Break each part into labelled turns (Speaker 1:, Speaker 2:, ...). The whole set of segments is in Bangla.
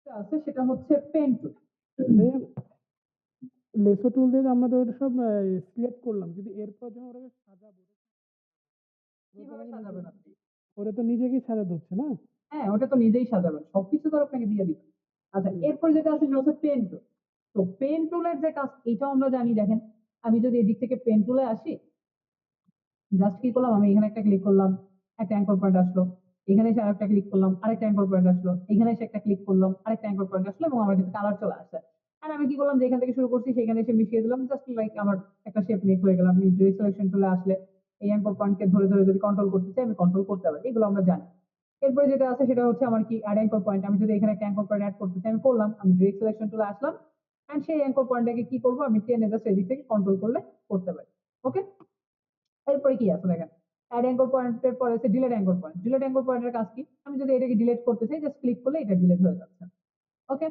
Speaker 1: আছে সেটা হচ্ছে পেন টুল।
Speaker 2: ভাইয়া লেসো টুল দিয়ে আমরা তো ওটা সব সিলেক্ট করলাম, কিন্তু এরপর যখন ওটাকে সাজাবো ওটা তো
Speaker 1: কিভাবে
Speaker 2: আমাকে নিজে,
Speaker 1: সাজাবেন আপনি?
Speaker 2: ওটা তো নিজেকেই সাজাতে হচ্ছে না?
Speaker 1: হ্যাঁ, ওটা তো নিজেই সাজাবেন, সবকিছু তো আপনাকে দিয়ে দিবেন। আচ্ছা,
Speaker 2: জি।
Speaker 1: এরপরে যেটা আছে সেটা হচ্ছে পেন টুল। তো পেন টুলের যে কাজ, এটাও আমরা জানি। দেখেন, আমি যদি এদিক থেকে পেন টুলে আসি, জাস্ট কি করলাম, আমি এখানে একটা ক্লিক করলাম, একটা অ্যাঙ্কর পয়েন্ট আসলো। এখানে এসে আরেকটা ক্লিক করলাম, আরেকটা অ্যাঙ্কর পয়েন্ট আসলো। এখানে এসে একটা ক্লিক করলাম, আরেকটা অ্যাঙ্কর পয়েন্ট আসলো, এবং আমার কিন্তু কালার চলে আসছে। আর আমি কি করলাম, যেখান থেকে শুরু করছি সেখানে এসে মিশিয়ে দিলাম, জাস্ট লাইক আমার একটা শেপ মেক হয়ে গেলাম। আপনি সিলেকশন টুলে আসলে এই অ্যাঙ্কর পয়েন্টকে ধরে ধরে যদি কন্ট্রোল করতে চাই, আমি কন্ট্রোল করতে পারি। এগুলো আমরা জানি। এরপরে যেটা আছে সেটা হচ্ছে আমার কি অ্যাড অ্যাঙ্কর পয়েন্ট। আমি যদি এখানে একটা অ্যাঙ্কর পয়েন্ট অ্যাড করতে চাই, আমি করলাম, আমি ডিরেক্ট সিলেকশন টুলে আসলাম, এন্ড সেই অ্যাঙ্কর পয়েন্টটাকে কি করবো, আমি টেনে জাস্ট এদিক থেকে কন্ট্রোল করলে করতে পারি। ওকে। এরপরে কি আছে দেখেন, অ্যাড অ্যাঙ্কর পয়েন্টের পরে আছে delete anchor point. Delete anchor পয়েন্টের কাজ কি, আমি যদি এটাকে ডিলিট করতে চাই, জাস্ট ক্লিক করলে এটা ডিলিট হয়ে যাচ্ছে। ওকে।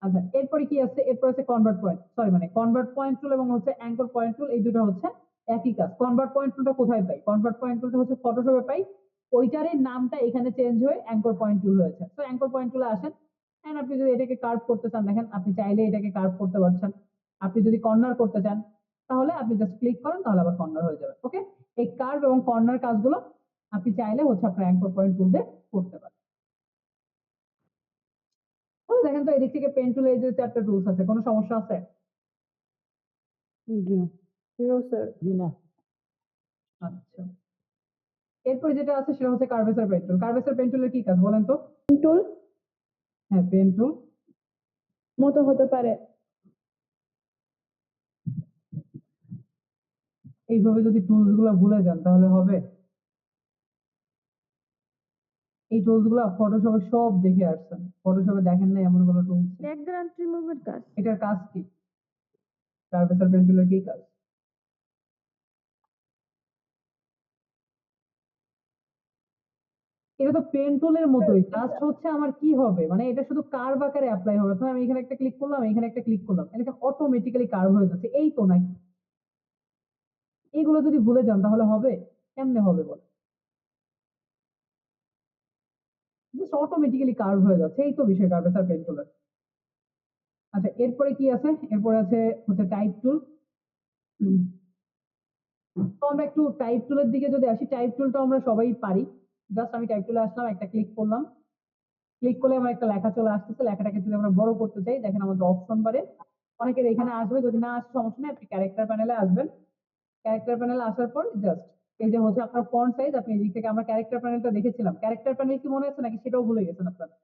Speaker 1: আচ্ছা, এরপরে কি আছে, এরপর আছে কনভার্ট পয়েন্ট, সরি মানে কনভার্ট পয়েন্ট টুল এবং হচ্ছে অ্যাঙ্কর পয়েন্ট টুল, এই দুটো হচ্ছে একই কাজ। কনভার্ট পয়েন্ট টুলটা কোথায় পাই? কনভার্ট পয়েন্ট টুলটা হচ্ছে ফটোশপে পাই। ওইটারই নামটা এখানে চেঞ্জ হয়ে অ্যাঙ্কর পয়েন্ট টুল হয়েছে। তো অ্যাঙ্কর পয়েন্ট টুলে আসেন, এন্ড আপনি যদি এটাকে কার্ভ করতে চান, দেখেন আপনি চাইলে এটাকে কার্ভ করতে পারছেন। আপনি যদি কর্নার করতে চান, তাহলে আপনি জাস্ট ক্লিক করেন, তাহলে আবার কর্নার হয়ে যাবে। ওকে। এই কার্ভ এবং কর্নার কাজগুলো আপনি চাইলে হচ্ছে আপনার অ্যাঙ্কর পয়েন্ট টুল দিয়ে করতে পারেন। তো দেখেন, তো এদিক থেকে পেন টুল, এই যে চারটা টুলস আছে, কোনো সমস্যা আছে?
Speaker 2: জি না।
Speaker 3: No sir.
Speaker 2: জি না।
Speaker 1: আচ্ছা, এরপরে যেটা আছে সেটা হচ্ছে কার্ভেসার পেন টুল। কার্ভেসার পেন টুলের কি কাজ বলেন তো?
Speaker 3: টুল
Speaker 1: হ্যাঁ, পেন টুল।
Speaker 3: মতো হতে পারে।
Speaker 1: এইভাবে যদি টুলস গুলো ভুলে যান তাহলে হবে? এই টুলস গুলা ফটোশপে সব দেখে আসছেন, ফটোশপে দেখেন না এমন কোনো টুলস?
Speaker 3: ব্যাকগ্রাউন্ড রিমুভের কাজ।
Speaker 1: এটার কাজ কি? কার্ভেসার পেন টুলের কি কাজ? এটা তো পেন টুলের
Speaker 3: স্যার
Speaker 1: মতোই,
Speaker 3: এটা
Speaker 1: জাস্ট হচ্ছে আমার কি হবে, মানে এটা শুধু কার্ভ আকারে অ্যাপ্লাই হবে। তো আমি এখানে একটা ক্লিক করলাম, এখানে একটা ক্লিক করলাম, এটা অটোমেটিক্যালি কার্ভ হয়ে যাচ্ছে, এই তো নাকি? এইগুলো যদি ভুলে যান তাহলে হবে? কেমনে হবে বল? জাস্ট অটোমেটিক্যালি কার্ভ হয়ে যাচ্ছে, এই তো বিষয় কার্ভেসার পেন টুলের। আচ্ছা, এরপরে কি আছে? এরপরে আছে হচ্ছে টাইপ টুল। তো আমরা একটু টাইপ টুলের দিকে যদি আসি, টাইপ টুলটা আমরা সবাই পারি। জাস্ট আমি টাইপ টুলে আসলাম, একটা ক্লিক করলাম, ক্লিক করলে আমার একটা লেখা চলে আসতেছে। লেখাটাকে যদি আমরা বড় করতে চাই, দেখেন আমাদের অপশন বারে অনেকের এখানে আসবে, যদি না আসে সমস্যা নেই, আপনি ক্যারেক্টার প্যানেলে আসবেন। ক্যারেক্টার প্যানেলে আসার পর জাস্ট এই যে হচ্ছে আপনার ফন্ট সাইজ, আপনি এদিক থেকে, আমরা ক্যারেক্টার প্যানেলটা দেখেছিলাম, ক্যারেক্টার প্যানেল কি মনে আছে নাকি সেটাও ভুলে গেছেন আপনারা?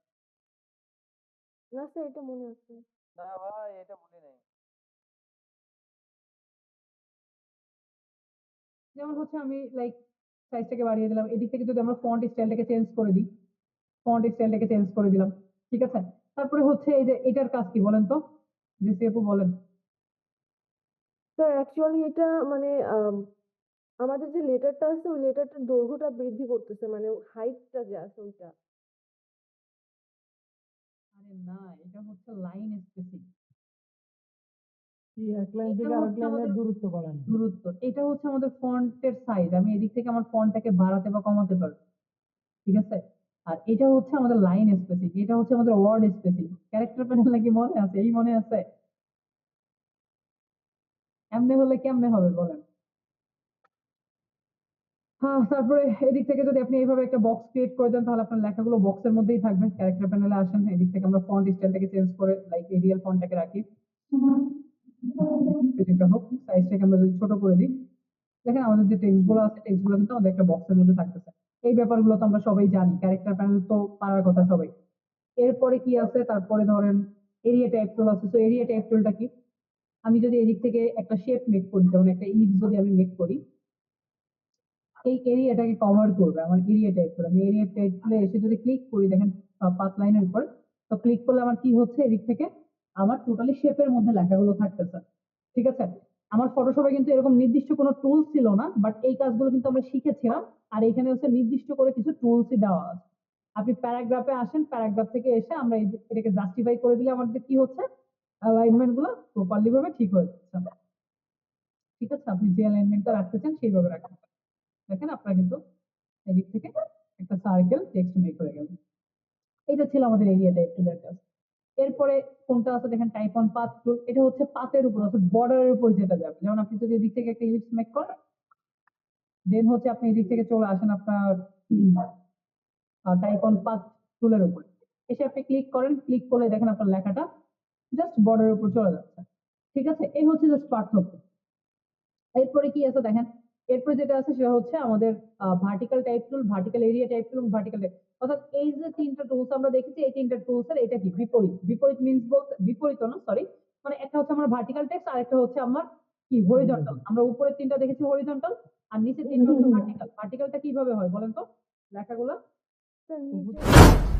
Speaker 3: না স্যার, এটা মনে আছে।
Speaker 4: না ভাই, এটা মনে নেই।
Speaker 1: যেমন হচ্ছে আমি লাইক সাইজটাকে বাড়িয়ে দিলাম, এদিক থেকে যদি আমরা ফন্ট স্টাইলটাকে চেঞ্জ করে দিই, ফন্ট স্টাইলটাকে চেঞ্জ করে দিলাম। ঠিক আছে। তারপরে হচ্ছে এই যে এটার কাজ কি বলেন তো, যে আপু বলেন।
Speaker 3: স্যার অ্যাকচুয়ালি এটা মানে আমাদের যে লেটারটা আছে ওই লেটারটার দৈর্ঘ্যটা বৃদ্ধি করতেছে, মানে হাইটটা যে আছে ওইটা।
Speaker 1: আরে না, এটা হচ্ছে লাইন স্পেসিং।
Speaker 2: কি এক লাইন
Speaker 1: এটা
Speaker 2: থেকে আরেক
Speaker 1: হচ্ছে
Speaker 2: লাইনের
Speaker 1: আমাদের
Speaker 2: দূরত্ব বাড়ানো?
Speaker 1: দূরত্ব, এটা হচ্ছে আমাদের ফন্টের সাইজ। আমি এদিক থেকে আমার ফন্টটাকে বাড়াতে বা কমাতে পারবো। ঠিক আছে। আর এটা হচ্ছে আমাদের লাইন স্পেসিং, এটা হচ্ছে আমাদের ওয়ার্ড স্পেসিং। ক্যারেক্টার প্যানেল নাকি মনে আছে? এই মনে আছে? এমনি হলে কেমনে হবে বলেন? হ্যাঁ, তারপরে এদিক থেকে যদি আপনি এইভাবে একটা বক্স ক্রিয়েট করে দেন, তাহলে আপনার লেখাগুলো বক্সের মধ্যেই থাকবে। ক্যারেক্টার প্যানেলে আসেন, এদিক থেকে আমরা ফন্ট স্টাইলটাকে চেঞ্জ করে লাইক এরিয়াল ফন্টটাকে রাখি, যেটা হোক, সাইজটাকে আমরা যদি ছোট করে দিই, দেখেন আমাদের যে টেক্সট গুলো আছে, টেক্সট গুলো কিন্তু আমাদের একটা বক্সের মধ্যে থাকতেছে। এই ব্যাপারগুলো তো আমরা সবাই জানি, ক্যারেক্টার প্যানেল তো পারার কথা সবাই। এরপরে কি আছে, তারপরে ধরেন এরিয়া টাইপ টুল আছে। তো এরিয়া টাইপ টুলটা কি, আমি যদি এদিক থেকে একটা শেপ মেক করি, যেমন একটা ইভ যদি আমি মেক করি, এই এরিয়াটাকে কভার করবে আমার এরিয়া টাইপ করে। আমি এরিয়া টাইপ করে এসে যদি ক্লিক করি, দেখেন 5 লাইনের উপর, তো ক্লিক করলে আমার কি হচ্ছে, এদিক থেকে আমার টোটালি শেপের মধ্যে লেখাগুলো থাকতেছে। ঠিক আছে। আমার ফটোশপে কিন্তু এরকম নির্দিষ্ট কোনো টুলস ছিল না, বাট এই কাজগুলো কিন্তু আমরা শিখেছিলাম। আর এখানে হচ্ছে নির্দিষ্ট করে কিছু টুলসই দেওয়া আছে। আপনি প্যারাগ্রাফে আসেন, প্যারাগ্রাফ থেকে এসে আমরা এটাকে জাস্টিফাই করে দিলে আমাদের কি হচ্ছে, অ্যালাইনমেন্ট গুলো প্রপারলি ভাবে ঠিক হয়ে যাচ্ছে। ঠিক আছে, আপনি যে অ্যালাইনমেন্টটা রাখতে চান সেইভাবে রাখতে পারেন। দেখেন আপনার কিন্তু এদিক থেকে একটা সার্কেল টেক্সট মেক হয়ে গেল। এটা ছিল আমাদের এরিয়া টাইপ টুলের কাজ। এরপরে কোনটা আছে দেখেন টাইপ 1 পাথ টুল, এটা হচ্ছে পাতের উপর অর্থাৎ বর্ডারের উপর যেটা যাবে। যেমন আপনি যদি এদিক থেকে একটা ইলিপস মেক করেন, দেন হচ্ছে আপনি এদিক থেকে চলে আসেন আপনার টাইপ 1 পাথ টুলের উপরে, এসে আপনি ক্লিক করেন, ক্লিক করলে দেখেন আপনার লেখাটা জাস্ট বর্ডারের উপর চলে যাচ্ছে। ঠিক আছে, এই হচ্ছে জাস্ট পার্থক্য। এরপরে কি আছে দেখেন, এরপরে যেটা আছে সেটা হচ্ছে আমাদের ভার্টিক্যাল টাইপ টুল, ভার্টিক্যাল এরিয়া টাইপ টুল এবং ভার্টিক্যাল টাইপ, অর্থাৎ এই যে তিনটা টুলস আমরা দেখেছি, এই তিনটা টুলস এর এটা কি বিপরীত। বিপরীত মিন্স বলতে বিপরীত না, সরি, মানে একটা হচ্ছে আমার ভার্টিক্যাল টেক্সট আর একটা হচ্ছে আমার কি হরিজন্টাল। আমরা উপরের তিনটা দেখেছি হরিজন্টাল আর নিচের তিনটা হচ্ছে ভার্টিক্যাল। ভার্টিক্যালটা কিভাবে হয় বলেন তো লেখাগুলো?
Speaker 3: স্যার নিচে